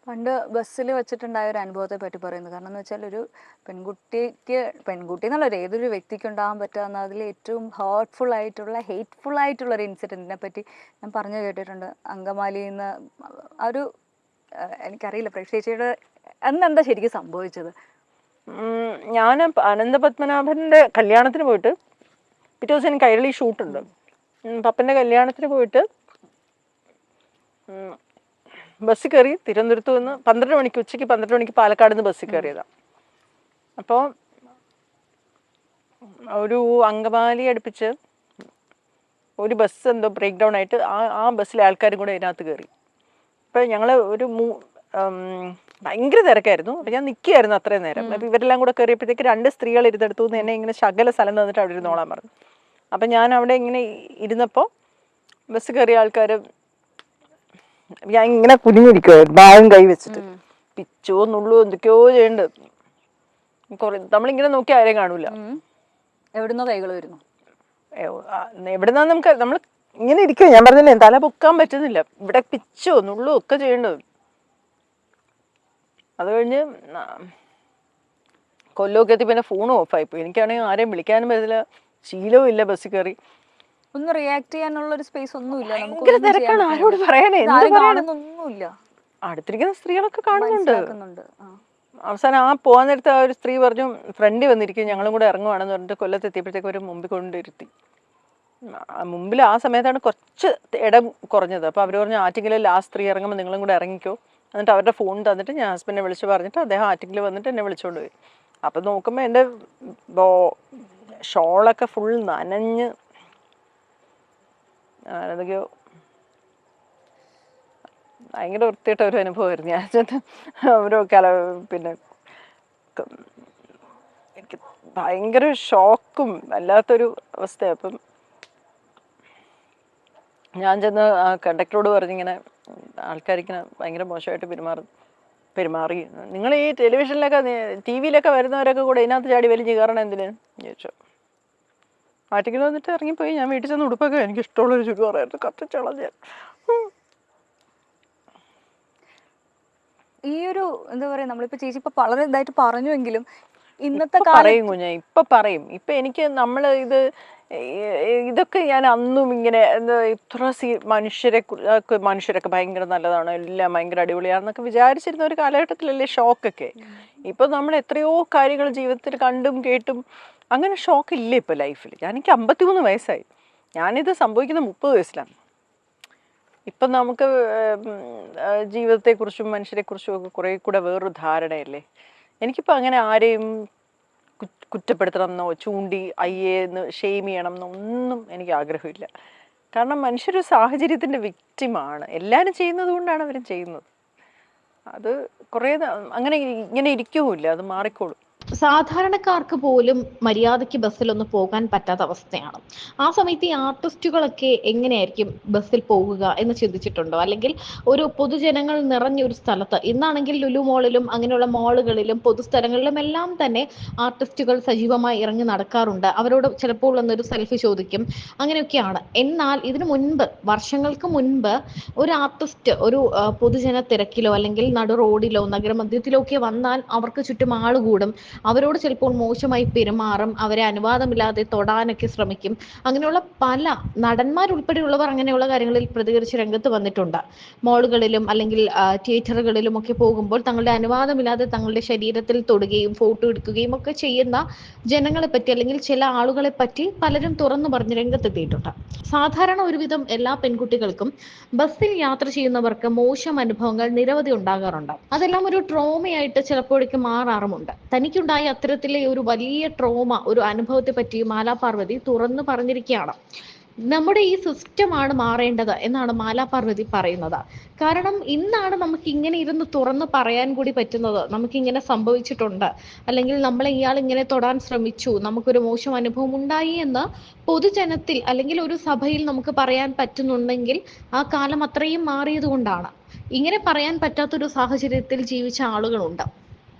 പണ്ട് ബസ്സിൽ വെച്ചിട്ടുണ്ടായ ഒരു അനുഭവത്തെ പറ്റി പറയുന്നത്. കാരണം എന്ന് വെച്ചാൽ ഒരു പെൺകുട്ടി എന്നുള്ള ഏതൊരു വ്യക്തിക്ക് ഉണ്ടാകാൻ പറ്റാവുന്ന അതിൽ ഏറ്റവും ഹേറ്റ്ഫുൾ ആയിട്ടുള്ള ഒരു ഇൻസിഡൻറ്റിനെ പറ്റി ഞാൻ പറഞ്ഞു കേട്ടിട്ടുണ്ട്. അങ്കമാലിയിൽ നിന്ന് ആ ഒരു എനിക്കറിയില്ല പ്രേക്ഷേച്ചിയുടെ അന്ന് എന്താ ശരിക്കും സംഭവിച്ചത്? ഞാൻ അനന്തപത്മനാഭന്റെ കല്യാണത്തിന് പോയിട്ട് പിറ്റേ ദിവസം എനിക്ക് കൈരളി ഷൂട്ടുണ്ട്. പപ്പന്റെ കല്യാണത്തിന് പോയിട്ട് ബസ്സിൽ കയറി തിരുവനന്തപുരത്ത് നിന്ന് 12 മണിക്ക് ഉച്ചയ്ക്ക് 12 മണിക്ക് പാലക്കാട് നിന്ന് ബസ്സിൽ കയറിയതാണ്. അപ്പോൾ ഒരു അങ്കമാലി അടുപ്പിച്ച് ഒരു ബസ് എന്തോ ബ്രേക്ക് ഡൗൺ ആയിട്ട് ആ ബസ്സിലെ ആൾക്കാരും കൂടെ അതിനകത്ത് കയറി. അപ്പോൾ ഞങ്ങൾ ഭയങ്കര തിരക്കായിരുന്നു. അപ്പം ഞാൻ നിൽക്കുകയായിരുന്നു അത്രയും നേരം. അപ്പം ഇവരെല്ലാം കൂടെ കയറിയപ്പോഴത്തേക്ക് 2 സ്ത്രീകൾ ഇരുന്നെടുത്തു നിന്ന് എന്നെ ഇങ്ങനെ ശകല സ്ഥലം തന്നിട്ട് അവിടെ ഇരുന്നോളാൻ പറഞ്ഞു. അപ്പം ഞാൻ അവിടെ ഇങ്ങനെ ഇരുന്നപ്പോൾ ബസ് കയറിയ ആൾക്കാർ ഞാൻ ഇങ്ങനെ കുനിഞ്ഞിരിക്കുവായിരുന്നു ബാഗും കൈ വെച്ചിട്ട്. പിച്ചോ നുള്ളോ എന്തൊക്കെയോ ചെയ്യുന്നുണ്ട്. നമ്മളിങ്ങനെ നോക്കി ആരെയും കാണൂല. എവിടുന്നോ കൈകൾ വരുന്നു. എവിടുന്നാ നമ്മൾ ഇങ്ങനെ ഇരിക്കുക. ഞാൻ പറഞ്ഞില്ലേ തല പൊക്കാൻ പറ്റുന്നില്ല. ഇവിടെ പിച്ചോ നുള്ളോ ഒക്കെ ചെയ്യേണ്ടത്. അത് കഴിഞ്ഞ് കൊല്ലമൊക്കെ എത്തി പിന്നെ ഫോൺ ഓഫായിപ്പോയി. എനിക്കാണെങ്കിൽ ആരെയും വിളിക്കാനും പറ്റില്ല, ശീലവും ഇല്ല. ബസ്സിൽ കയറി ഒന്ന് റിയാക്ട് ചെയ്യാനുള്ള ഒരു സ്പേസ് ഒന്നുമില്ല. ഭയങ്കര തിരക്കാണ്. ആരോട് പറയാനേ, കാണുന്നൊന്നുമില്ല. അടുത്തിരിക്കുന്ന സ്ത്രീകളൊക്കെ കാണുന്നുണ്ട്. അവസാനം പോകാൻ നേരത്തെ ആ ഒരു സ്ത്രീ പറഞ്ഞു ഫ്രണ്ടിൽ വന്നിരിക്കും, ഞങ്ങളും കൂടെ ഇറങ്ങുവാണെന്ന് പറഞ്ഞിട്ട് കൊല്ലത്ത് എത്തിയപ്പോഴത്തേക്ക് ഒരു മുമ്പിൽ കൊണ്ടിരുത്തി. മുമ്പിൽ ആ സമയത്താണ് കുറച്ച് ഇടം കുറഞ്ഞത്. അപ്പോൾ അവർ പറഞ്ഞു ആറ്റിങ്ങിൽ ലാസ്റ്റ് സ്ത്രീ ഇറങ്ങുമ്പോൾ നിങ്ങളും കൂടെ ഇറങ്ങിക്കോ. എന്നിട്ട് അവരുടെ ഫോൺ തന്നിട്ട് ഞാൻ ഹസ്ബൻഡിനെ വിളിച്ച് പറഞ്ഞിട്ട് അദ്ദേഹം ആറ്റിങ്ങിൽ വന്നിട്ട് എന്നെ വിളിച്ചുകൊണ്ട് പോയി. അപ്പം നോക്കുമ്പോൾ എൻ്റെ ഷോളൊക്കെ ഫുൾ നനഞ്ഞ് എന്തൊക്കെയോ ഭയങ്കര വൃത്തിയായിട്ട ഒരു അനുഭവമായിരുന്നു. ഞാൻ ഓരോ പിന്നെ എനിക്ക് ഭയങ്കര ഷോക്കും വല്ലാത്തൊരു അവസ്ഥ. അപ്പം ഞാൻ ചെന്ന് ആ കണ്ടക്ടറോട് പറഞ്ഞിങ്ങനെ ആൾക്കാരിങ്ങനെ ഭയങ്കര മോശമായിട്ട് പെരുമാറി. നിങ്ങൾ ഈ ടെലിവിഷനിലൊക്കെ TV-യിലൊക്കെ വരുന്നവരൊക്കെ കൂടെ ഇതിനകത്ത് ചാടി വലിഞ്ഞ് കയറണം എന്തിന് ചോദിച്ചു. ആറ്റിങ്ങിൽ വന്നിട്ട് ഇറങ്ങിപ്പോയി. ഞാൻ വീട്ടിൽ ചെന്ന് ഉടുപ്പൊക്കെ എനിക്ക് ഇഷ്ടമുള്ളൊരു ചുരിദാറായിരുന്നു കത്തിച്ചോളാം ഞാൻ. ഈ ഒരു എന്താ പറയാ, നമ്മളിപ്പോ ചേച്ചി ഇപ്പൊ വളരെ ഇതായിട്ട് പറഞ്ഞുവെങ്കിലും ഇന്നത്തെ പറയും കുഞ്ഞെ, ഇപ്പൊ പറയും. ഇപ്പൊ എനിക്ക് ഇതൊക്കെ ഞാൻ അന്നും ഇങ്ങനെ ഇത്ര മനുഷ്യരൊക്കെ ഭയങ്കര നല്ലതാണ്, എല്ലാം ഭയങ്കര അടിപൊളിയാണെന്നൊക്കെ വിചാരിച്ചിരുന്ന ഒരു കാലഘട്ടത്തിലല്ലേ ഷോക്കൊക്കെ. ഇപ്പൊ നമ്മൾ എത്രയോ കാര്യങ്ങൾ ജീവിതത്തിൽ കണ്ടും കേട്ടും അങ്ങനെ ഷോക്ക് ഇല്ല ഇപ്പൊ ലൈഫിൽ. എനിക്ക് 53 വയസ്സായി. ഞാനിത് സംഭവിക്കുന്ന 30 വയസ്സിലാണ്. ഇപ്പം നമുക്ക് ജീവിതത്തെക്കുറിച്ചും മനുഷ്യരെക്കുറിച്ചും ഒക്കെ കുറേ കൂടെ വേറൊരു ധാരണയല്ലേ. എനിക്കിപ്പോൾ അങ്ങനെ ആരെയും കുറ്റപ്പെടുത്തണം എന്നോ ചൂണ്ടി അയ്യേന്ന് ഷെയിം ചെയ്യണം എന്നോ ഒന്നും എനിക്ക് ആഗ്രഹമില്ല. കാരണം മനുഷ്യരൊരു സാഹചര്യത്തിൻ്റെ വിക്റ്റിമാണ്. എല്ലാവരും ചെയ്യുന്നത് കൊണ്ടാണ് അവരും ചെയ്യുന്നത്. അത് കുറേ അങ്ങനെ ഇങ്ങനെ ഇരിക്കുമില്ല, അത് മാറിക്കോളും. സാധാരണക്കാർക്ക് പോലും മര്യാദയ്ക്ക് ബസ്സിലൊന്നും പോകാൻ പറ്റാത്ത അവസ്ഥയാണ്. ആ സമയത്ത് ഈ ആർട്ടിസ്റ്റുകളൊക്കെ എങ്ങനെയായിരിക്കും ബസ്സിൽ പോകുക എന്ന് ചിന്തിച്ചിട്ടുണ്ടോ? അല്ലെങ്കിൽ ഒരു പൊതുജനങ്ങൾ നിറഞ്ഞൊരു സ്ഥലത്ത്, ഇന്നാണെങ്കിൽ ലുലു മോളിലും അങ്ങനെയുള്ള മോളുകളിലും പൊതുസ്ഥലങ്ങളിലും എല്ലാം തന്നെ ആർട്ടിസ്റ്റുകൾ സജീവമായി ഇറങ്ങി നടക്കാറുണ്ട്. അവരോട് ചിലപ്പോൾ ഒന്നൊരു സെൽഫി ചോദിക്കും, അങ്ങനെയൊക്കെയാണ്. എന്നാൽ ഇതിനു മുൻപ്, വർഷങ്ങൾക്ക് മുൻപ് ഒരു ആർട്ടിസ്റ്റ് ഒരു പൊതുജന തിരക്കിലോ അല്ലെങ്കിൽ നടു റോഡിലോ നഗരമധ്യത്തിലോ ഒക്കെ വന്നാൽ അവർക്ക് ചുറ്റും ആളുകൂടും, അവരോട് ചിലപ്പോൾ മോശമായി പെരുമാറും, അവരെ അനുവാദമില്ലാതെ തൊടാനൊക്കെ ശ്രമിക്കും. അങ്ങനെയുള്ള പല നടന്മാരുൾപ്പെടെയുള്ളവർ അങ്ങനെയുള്ള കാര്യങ്ങളിൽ പ്രതികരിച്ച് രംഗത്ത് വന്നിട്ടുണ്ട്. മോളുകളിലും അല്ലെങ്കിൽ തിയേറ്ററുകളിലും ഒക്കെ പോകുമ്പോൾ തങ്ങളുടെ അനുവാദമില്ലാതെ തങ്ങളുടെ ശരീരത്തിൽ തൊടുകയും ഫോട്ടോ എടുക്കുകയും ഒക്കെ ചെയ്യുന്ന ജനങ്ങളെ പറ്റി അല്ലെങ്കിൽ ചില ആളുകളെ പറ്റി പലരും തുറന്നു പറഞ്ഞ് രംഗത്തെത്തിയിട്ടുണ്ട്. സാധാരണ ഒരുവിധം എല്ലാ പെൺകുട്ടികൾക്കും ബസ്സിൽ യാത്ര ചെയ്യുന്നവർക്ക് മോശം അനുഭവങ്ങൾ നിരവധി ഉണ്ടാകാറുണ്ട്. അതെല്ലാം ഒരു ട്രോമയായിട്ട് ചിലപ്പോഴേക്ക് മാറാറുമുണ്ട്. തനിക്കുണ്ടായ അത്തരത്തിലെ ഒരു വലിയ ട്രോമ, ഒരു അനുഭവത്തെ പറ്റി മാലാപാർവതി തുറന്നു പറഞ്ഞിരിക്കുകയാണ്. നമ്മുടെ ഈ സിസ്റ്റമാണ് മാറേണ്ടത് എന്നാണ് മാലാപാർവതി പറയുന്നത്. കാരണം ഇന്നാണ് നമുക്ക് ഇങ്ങനെ ഇരുന്ന് തുറന്ന് പറയാൻ കൂടി പറ്റുന്നത്. നമുക്കിങ്ങനെ സംഭവിച്ചിട്ടുണ്ട്, അല്ലെങ്കിൽ നമ്മളെ ഇയാൾ ഇങ്ങനെ തൊടാൻ ശ്രമിച്ചു, നമുക്കൊരു മോശം അനുഭവം ഉണ്ടായി എന്ന് പൊതുജനത്തിൽ അല്ലെങ്കിൽ ഒരു സഭയിൽ നമുക്ക് പറയാൻ പറ്റുന്നുണ്ടെങ്കിൽ ആ കാലം അത്രയും മാറിയത് കൊണ്ടാണ്. ഇങ്ങനെ പറയാൻ പറ്റാത്തൊരു സാഹചര്യത്തിൽ ജീവിച്ച ആളുകളുണ്ട്.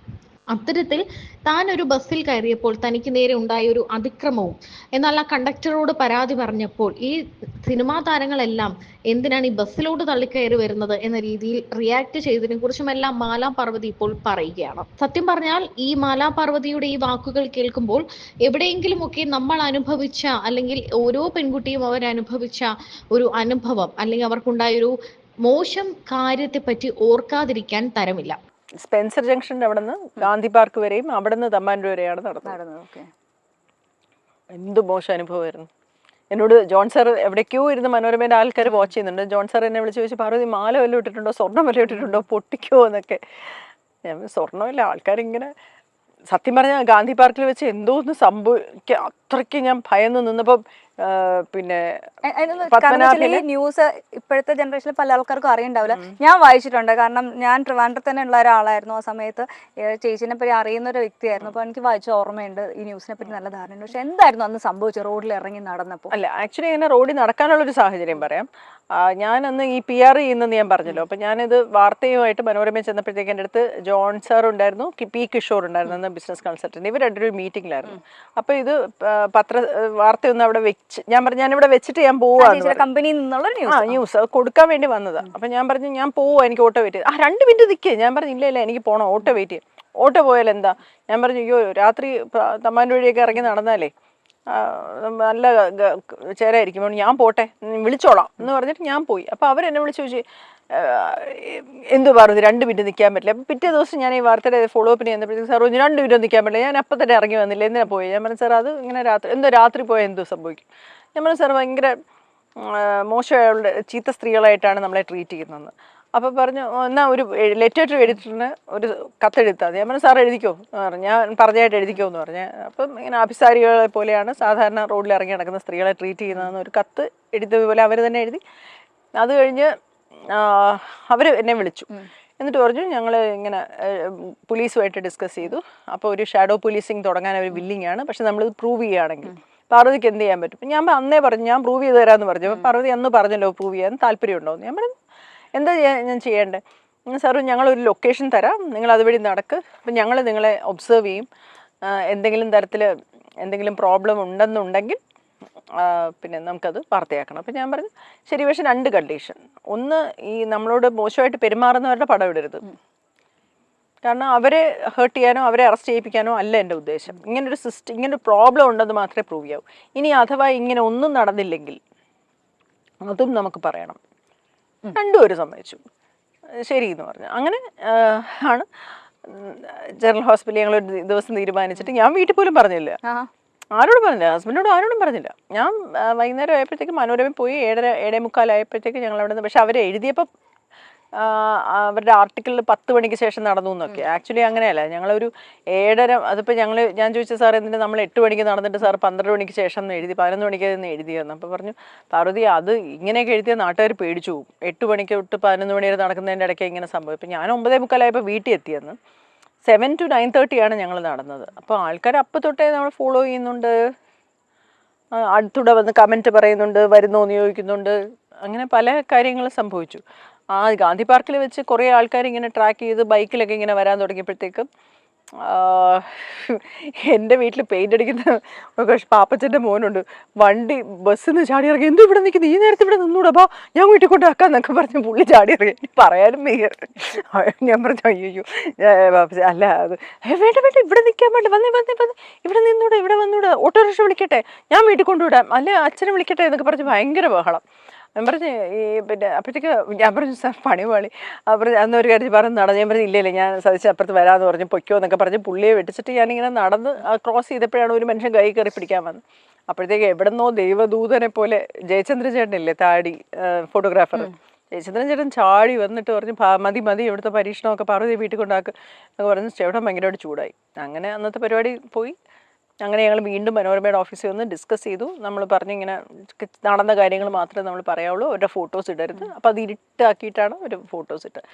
അത്തരത്തിൽ താൻ ഒരു ബസ്സിൽ കയറിയപ്പോൾ തനിക്ക് നേരെ ഉണ്ടായ ഒരു അതിക്രമവും, എന്നാൽ ആ കണ്ടക്ടറോട് പരാതി പറഞ്ഞപ്പോൾ ഈ സിനിമാ താരങ്ങളെല്ലാം എന്തിനാണ് ഈ ബസ്സിലോട്ട് തള്ളിക്കയറി വരുന്നത് എന്ന രീതിയിൽ റിയാക്ട് ചെയ്തതിനെ കുറിച്ചുമെല്ലാം മാലാ പാർവതി ഇപ്പോൾ പറയുകയാണ്. സത്യം പറഞ്ഞാൽ ഈ മാലാ പാർവതിയുടെ ഈ വാക്കുകൾ കേൾക്കുമ്പോൾ എവിടെയെങ്കിലുമൊക്കെ നമ്മൾ അനുഭവിച്ച, അല്ലെങ്കിൽ ഓരോ പെൺകുട്ടിയും അവരനുഭവിച്ച ഒരു അനുഭവം, അല്ലെങ്കിൽ അവർക്കുണ്ടായ ഒരു മോശം കാര്യത്തെപ്പറ്റി ഓർക്കാതിരിക്കാൻ തരമില്ല. സ്പെൻസർ ജംഗ്ഷൻ്റെ അവിടെ നിന്ന് ഗാന്ധി പാർക്ക് വരെയും അവിടെ നിന്ന് തമ്പാനൂർ വരെയാണ് നടന്നത്. എന്ത് മോശം അനുഭവമായിരുന്നു. എന്നോട് ജോൺ സാർ എവിടേക്കോ ഇരുന്ന് മനോരമേൻ്റെ ആൾക്കാർ വാച്ച് ചെയ്യുന്നുണ്ട്. ജോൺ സാർ എന്നെ വിളിച്ച് ചോദിച്ചു, പാർവതി മാല വല്ലതും ഇട്ടിട്ടുണ്ടോ, സ്വർണ്ണം വല്ലതും ഇട്ടിട്ടുണ്ടോ, പൊട്ടിക്കോ എന്നൊക്കെ. ഞാൻ സ്വർണ്ണമില്ല. ആൾക്കാരിങ്ങനെ സത്യം പറഞ്ഞാൽ ഗാന്ധി പാർക്കിൽ വെച്ച് എന്തോ ഒന്ന് സംഭവിക്കുക, അത്രയ്ക്ക് ഞാൻ ഭയന്ന് നിന്നപ്പോൾ പിന്നെ ഈ ന്യൂസ് ഇപ്പോഴത്തെ ജനറേഷനിൽ പല ആൾക്കാർക്കും അറിയണ്ടാവില്ല. ഞാൻ വായിച്ചിട്ടുണ്ട്, കാരണം ഞാൻ ട്രിവാൻഡ്രത്ത് തന്നെ ഉള്ള ഒരാളായിരുന്നു ആ സമയത്ത്. ചേച്ചിനെ പറ്റി അറിയുന്ന ഒരു വ്യക്തിയായിരുന്നു. അപ്പോൾ എനിക്ക് വായിച്ച ഓർമ്മയുണ്ട്, ഈ ന്യൂസിനെ പറ്റി നല്ല ധാരണയുണ്ട്. പക്ഷെ എന്തായിരുന്നു അന്ന് സംഭവിച്ചത് റോഡിൽ ഇറങ്ങി നടന്നപ്പോൾ? അല്ല, ആക്ച്വലി ഇങ്ങനെ റോഡിൽ നടക്കാനുള്ളൊരു സാഹചര്യം പറയാം. ഞാനന്ന് ഈ PR ചെയ്യുന്നെന്ന് ഞാൻ പറഞ്ഞല്ലോ. അപ്പം ഞാനിത് വാർത്തയുമായിട്ട് മനോരമയിൽ ചെന്നപ്പോഴത്തേക്ക് എൻ്റെ അടുത്ത് ജോൺ സാർ ഉണ്ടായിരുന്നു, P. കിഷോർ ഉണ്ടായിരുന്നു, അന്ന് ബിസിനസ് കൺസൾട്ടൻറ്റ്. ഇവർ രണ്ടൊരു മീറ്റിംഗിലായിരുന്നു. അപ്പോൾ ഇത് വാർത്തയൊന്നും അവിടെ ഞാൻ പറഞ്ഞു ഞാനിവിടെ വെച്ചിട്ട് ഞാൻ പോവാണ്, കമ്പനിയിൽ നിന്നുള്ള ന്യൂസ് കൊടുക്കാൻ വേണ്ടി വന്നതാണ്. അപ്പം ഞാൻ പറഞ്ഞു ഞാൻ പോവാ, എനിക്ക് ഓട്ടോ വെയിറ്റ് ചെയ്യും. 2 മിനിറ്റ് നിൽക്കുക. ഞാൻ പറഞ്ഞു ഇല്ല എനിക്ക് പോകണം, ഓട്ടോ വെയിറ്റ് ചെയ്യും. ഓട്ടോ പോയാൽ എന്താ? ഞാൻ പറഞ്ഞു അയ്യോ, രാത്രി തമ്പാനൂർ വഴിയൊക്കെ ഇറങ്ങി നടന്നാലേ നല്ല ചേരായിരിക്കും, ഞാൻ പോട്ടെ, വിളിച്ചോളാം എന്ന് പറഞ്ഞിട്ട് ഞാൻ പോയി. അപ്പോൾ അവരെന്നെ വിളിച്ച് ചോദിച്ചു എന്തു പറഞ്ഞു 2 മിനിറ്റ് നിൽക്കാൻ പറ്റില്ല. അപ്പം പിറ്റേ ദിവസം ഞാൻ ഈ വാർത്തയുടെ ഫോളോ അപ്പിന് ചെന്നപ്പോഴത്തേക്ക് സാർ 2 മിനിറ്റ് നിൽക്കാൻ പറ്റില്ല, ഞാൻ അപ്പം തന്നെ ഇറങ്ങി വന്നില്ല, എന്തിനാ പോയി? ഞാൻ പറഞ്ഞു സാർ അത് ഇങ്ങനെ രാത്രി പോയാൽ എന്തോ സംഭവിക്കും? ഞാൻ പറഞ്ഞു സാർ ഭയങ്കര മോശമായുള്ള ചീത്ത സ്ത്രീകളായിട്ടാണ് നമ്മളെ ട്രീറ്റ് ചെയ്യുന്നതെന്ന്. അപ്പോൾ പറഞ്ഞു എന്നാൽ ഒരു ലെറ്റർ എഡിറ്ററിന് ഒരു കത്തെഴുത്താൽ ഞാൻ പറഞ്ഞു സാർ എഴുതിക്കോ എന്ന് പറഞ്ഞു, ഞാൻ പറഞ്ഞായിട്ട് എഴുതിക്കോ എന്ന് പറഞ്ഞു. അപ്പം ഇങ്ങനെ അഭിസാരികളെ പോലെയാണ് സാധാരണ റോഡിൽ ഇറങ്ങി നടക്കുന്ന സ്ത്രീകളെ ട്രീറ്റ് ചെയ്യുന്നതെന്ന് ഒരു കത്ത് എഴുതിയതുപോലെ അവർ തന്നെ എഴുതി. അത് കഴിഞ്ഞ് അവർ എന്നെ വിളിച്ചു. എന്നിട്ട് പറഞ്ഞു ഞങ്ങൾ ഇങ്ങനെ പോലീസുമായിട്ട് ഡിസ്കസ് ചെയ്തു. അപ്പോൾ ഒരു ഷാഡോ പോലീസിങ് തുടങ്ങാൻ അവർ വില്ലിങ് ആണ്, പക്ഷെ നമ്മളിത് പ്രൂവ് ചെയ്യുകയാണെങ്കിൽ പാർവതിക്ക് എന്ത് ചെയ്യാൻ പറ്റും? ഞാൻ അന്നേ പറഞ്ഞു ഞാൻ പ്രൂവ് ചെയ്ത് തരാമെന്ന് പറഞ്ഞു. അപ്പോൾ പാർവതി അന്ന് പറഞ്ഞല്ലോ പ്രൂവ് ചെയ്യാൻ താല്പര്യമുണ്ടോ എന്ന്. ഞാൻ പറഞ്ഞു എന്താ ഞാൻ ചെയ്യേണ്ടത്? സാറ് ഞങ്ങളൊരു ലൊക്കേഷൻ തരാം, നിങ്ങൾ അതുവഴി നടക്ക്, അപ്പം ഞങ്ങൾ നിങ്ങളെ ഒബ്സർവ് ചെയ്യും, എന്തെങ്കിലും തരത്തിൽ എന്തെങ്കിലും പ്രോബ്ലം ഉണ്ടെന്നുണ്ടെങ്കിൽ പിന്നെ നമുക്കത് വാർത്തയാക്കണം. അപ്പം ഞാൻ പറഞ്ഞു ശരി, പക്ഷെ 2 കണ്ടീഷൻ. ഒന്ന്, ഈ നമ്മളോട് മോശമായിട്ട് പെരുമാറുന്നവരുടെ പടം ഇടരുത്. കാരണം അവരെ ഹേർട്ട് ചെയ്യാനോ അവരെ അറസ്റ്റ് ചെയ്യിപ്പിക്കാനോ അല്ല എൻ്റെ ഉദ്ദേശം. ഇങ്ങനൊരു പ്രോബ്ലം ഉണ്ടെന്ന് മാത്രമേ പ്രൂവ് ചെയ്യാവൂ. ഇനി അഥവാ ഇങ്ങനെ ഒന്നും നടന്നില്ലെങ്കിൽ അതും നമുക്ക് പറയണം. 2 പേര് സമ്മതിച്ചു, ശരി എന്ന് പറഞ്ഞു. അങ്ങനെ ആണ് ജനറൽ ഹോസ്പിറ്റലിൽ ഞങ്ങൾ ഒരു ദിവസം തീരുമാനിച്ചിട്ട് ഞാൻ വീട്ടിൽ പോലും പറഞ്ഞില്ല, ആരോടും പറഞ്ഞില്ല, ഹസ്ബൻഡിനോട് ആരോടും പറഞ്ഞില്ല. ഞാൻ വൈകുന്നേരം ആയപ്പോഴത്തേക്ക് മനോരമയിൽ പോയി 7:45 ആയപ്പോഴത്തേക്ക് ഞങ്ങൾ അവിടെ നിന്ന്. പക്ഷെ അവർ എഴുതിയപ്പോൾ അവരുടെ ആർട്ടിക്കിളിൽ 10 മണിക്ക് ശേഷം നടന്നു എന്നൊക്കെ. ആക്ച്വലി അങ്ങനെയല്ല, ഞങ്ങളൊരു 7:30, അതിപ്പോൾ ഞാൻ ചോദിച്ച സാർ എന്തിനാ നമ്മൾ 8 മണിക്ക് നടന്നിട്ട് സാർ 12 മണിക്ക് ശേഷം എഴുതി 11 മണിക്ക് നിന്ന് എഴുതിയെന്ന്. അപ്പോൾ പറഞ്ഞു പാർവതി അത് ഇങ്ങനെയൊക്കെ എഴുതിയ നാട്ടുകാർ പേടിച്ചു പോകും, 8 മണിക്ക് തൊട്ട് 11 മണി വരെ നടക്കുന്നതിൻ്റെ ഇടയ്ക്ക് ഇങ്ങനെ സംഭവം. ഇപ്പം ഞാൻ 9:45 വീട്ടിൽ എത്തിയെന്ന്. 7 to 9:30 ഞങ്ങൾ നടന്നത്. അപ്പോൾ ആൾക്കാർ അപ്പം തൊട്ടേ നമ്മൾ ഫോളോ ചെയ്യുന്നുണ്ട്, അടുത്തൂടെ വന്ന് കമൻറ്റ് പറയുന്നുണ്ട്, വരുന്നോ എന്ന് ചോദിക്കുന്നുണ്ട്, അങ്ങനെ പല കാര്യങ്ങളും സംഭവിച്ചു. ഗാന്ധി പാർക്കിൽ വെച്ച് കുറേ ആൾക്കാർ ഇങ്ങനെ ട്രാക്ക് ചെയ്ത് ബൈക്കിലൊക്കെ ഇങ്ങനെ വരാൻ തുടങ്ങിയപ്പോഴത്തേക്കും എൻ്റെ വീട്ടിൽ പെയിൻ്റ് അടിക്കുന്ന പാപ്പച്ചൻ്റെ മോനുണ്ട്, ബസ്സിൽ നിന്ന് ചാടി ഇറങ്ങി, എന്തും ഇവിടെ നിൽക്കുന്നത്, ഈ നേരത്തെ ഇവിടെ നിന്നൂടാ, ഞാൻ വീട്ടിൽ കൊണ്ടാക്കാന്നൊക്കെ പറഞ്ഞ് പുള്ളി ചാടി ഇറങ്ങി. പറയാനും വയ്യ. ഞാൻ പറഞ്ഞു അയ്യോ പാപ്പച്ച അല്ല, അത് വേണ്ട ഇവിടെ നിൽക്കാൻ വേണ്ട, വന്നേ ഇവിടെ നിന്നൂടെ, ഇവിടെ വന്നൂടെ, ഓട്ടോറിക്ഷ വിളിക്കട്ടെ, ഞാൻ വീട്ടിൽ കൊണ്ടുവിടാം, അല്ലെ അച്ഛനെ വിളിക്കട്ടെ എന്നൊക്കെ പറഞ്ഞ് ഭയങ്കര ബഹളം. ഞാൻ പറഞ്ഞു ഈ പിന്നെ അപ്പോഴത്തേക്ക് ഞാൻ പറഞ്ഞു സാർ പണി പാളി. അപ്പോൾ അന്നൊരു കാര്യം പറഞ്ഞ് നടന്നു. ഞാൻ പറഞ്ഞു ഇല്ല ഞാൻ സതിച്ച് അപ്പുറത്ത് വരാമെന്ന് പറഞ്ഞു, പൊയ്ക്കോ എന്നൊക്കെ പറഞ്ഞ് പുള്ളിയെ വെട്ടിച്ചിട്ട് ഞാനിങ്ങനെ നടന്ന് ക്രോസ് ചെയ്തപ്പോഴാണ് ഒരു മനുഷ്യൻ കൈ കയറി പിടിക്കാൻ വന്നത്. അപ്പോഴത്തേക്ക് എവിടെന്നോ ദൈവദൂതനെ പോലെ ജയചന്ദ്രൻ ചേട്ടനില്ലേ, താടി ഫോട്ടോഗ്രാഫർ, ജയചന്ദ്രൻ ചേട്ടൻ ചാടി വന്നിട്ട് പറഞ്ഞു മതി ഇവിടുത്തെ പരീക്ഷണമൊക്കെ പാർവതി വീട്ടിൽ കൊണ്ടാക്കുക എന്നൊക്കെ പറഞ്ഞ് ചേട്ടൻ ഭയങ്കരമായിട്ട് ചൂടായി. അങ്ങനെ അന്നത്തെ പരിപാടി പോയി. അങ്ങനെ ഞങ്ങൾ വീണ്ടും മനോരമയുടെ ഓഫീസിൽ വന്ന് ഡിസ്കസ് ചെയ്തു. നമ്മൾ പറഞ്ഞിങ്ങനെ നടന്ന കാര്യങ്ങൾ മാത്രമേ നമ്മൾ പറയാവുള്ളൂ, അവരുടെ ഫോട്ടോസ് ഇടരുത്. അപ്പോൾ അത് ഇരുട്ടാക്കിയിട്ടാണ് ഒരു ഫോട്ടോസ് ഇട്ടത്.